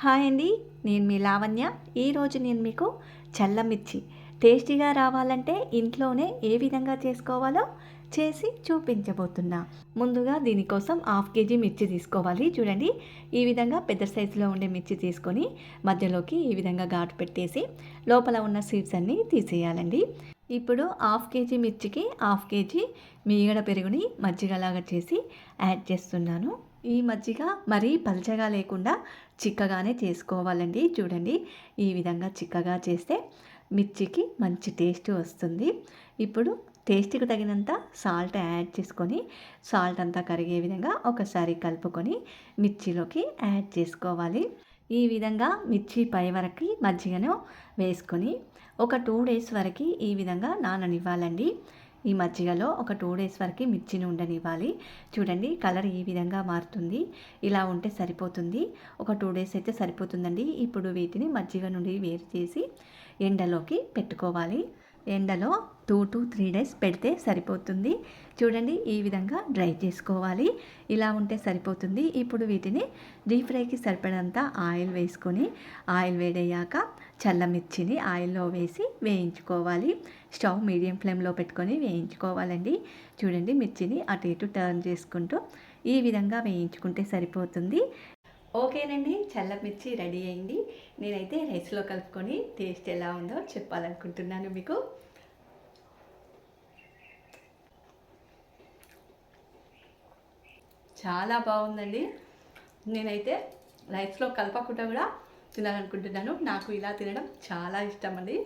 Hi అండి, నేను మీ లావణ్య. ఈరోజు నేను మీకు చల్లమిర్చి టేస్టీగా రావాలంటే ఇంట్లోనే ఏ విధంగా చేసుకోవాలో చేసి చూపించబోతున్నా. ముందుగా దీనికోసం హాఫ్ కేజీ మిర్చి తీసుకోవాలి. చూడండి, ఈ విధంగా పెద్ద సైజులో ఉండే మిర్చి తీసుకొని మధ్యలోకి ఈ విధంగా ఘాటు పెట్టేసి లోపల ఉన్న సీడ్స్ అన్నీ తీసేయాలండి. ఇప్పుడు హాఫ్ కేజీ మిర్చికి హాఫ్ కేజీ మీగడ పెరుగుని మజ్జిగలాగా చేసి యాడ్ చేస్తున్నాను. ఈ మజ్జిగ మరీ పల్చగా లేకుండా చిక్కగానే చేసుకోవాలండి. చూడండి, ఈ విధంగా చిక్కగా చేస్తే మిర్చికి మంచి టేస్ట్ వస్తుంది. ఇప్పుడు టేస్ట్కి తగినంత సాల్ట్ యాడ్ చేసుకొని సాల్ట్ అంతా కరిగే విధంగా ఒకసారి కలుపుకొని మిర్చిలోకి యాడ్ చేసుకోవాలి. ఈ విధంగా మిర్చి పై వరకు మజ్జిగను వేసుకొని ఒక 2 డేస్ వరకు ఈ విధంగా నాననివ్వాలండి. ఈ మజ్జిగలో ఒక 2 డేస్ వరకు మిర్చిని ఉండనివ్వాలి. చూడండి, కలర్ ఈ విధంగా మారుతుంది. ఇలా ఉంటే సరిపోతుంది. ఒక 2 డేస్ అయితే సరిపోతుందండి. ఇప్పుడు వీటిని మజ్జిగ నుండి వేరు చేసి ఎండలోకి పెట్టుకోవాలి. ఎండలో 2 to 3 డేస్ పెడితే సరిపోతుంది. చూడండి, ఈ విధంగా డ్రై చేసుకోవాలి. ఇలా ఉంటే సరిపోతుంది. ఇప్పుడు వీటిని డీప్ ఫ్రైకి సరిపడంత ఆయిల్ వేసుకొని ఆయిల్ వేడయ్యాక చల్లమిర్చిని ఆయిల్లో వేసి వేయించుకోవాలి. స్టవ్ మీడియం ఫ్లేమ్లో పెట్టుకొని వేయించుకోవాలండి. చూడండి, మిర్చిని అటు ఇటు టర్న్ చేసుకుంటూ ఈ విధంగా వేయించుకుంటే సరిపోతుంది. ఓకేనండి, చల్లమిర్చి రెడీ అయింది. నేనైతే రైస్లో కలుపుకొని టేస్ట్ ఎలా ఉందో చెప్పాలనుకుంటున్నాను మీకు. చాలా బాగుందండి. నేనైతే రైస్లో కలపకుండా కూడా తినాలనుకుంటున్నాను. నాకు ఇలా తినడం చాలా ఇష్టం అండి.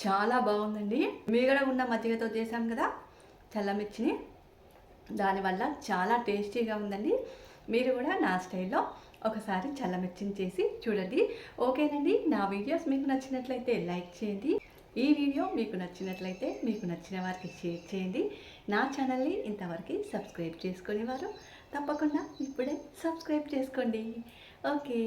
చాలా బాగుందండి. మీగడ ఉన్న మజ్జిగతో చేసాం కదా చల్లమిర్చిని, దానివల్ల చాలా టేస్టీగా ఉందండి. మీరు కూడా నా స్టైల్లో ఒకసారి చల్లమిర్చిని చేసి చూడండి. ఓకేనండి, నా వీడియోస్ మీకు నచ్చినట్లయితే లైక్ చేయండి. ఈ వీడియో మీకు నచ్చినట్లయితే మీకు నచ్చిన వారికి షేర్ చేయండి. నా ఛానల్ని ఇంతవరకు సబ్స్క్రైబ్ చేసుకునేవారు తప్పకుండా ఇప్పుడే సబ్స్క్రైబ్ చేసుకోండి. ఓకే.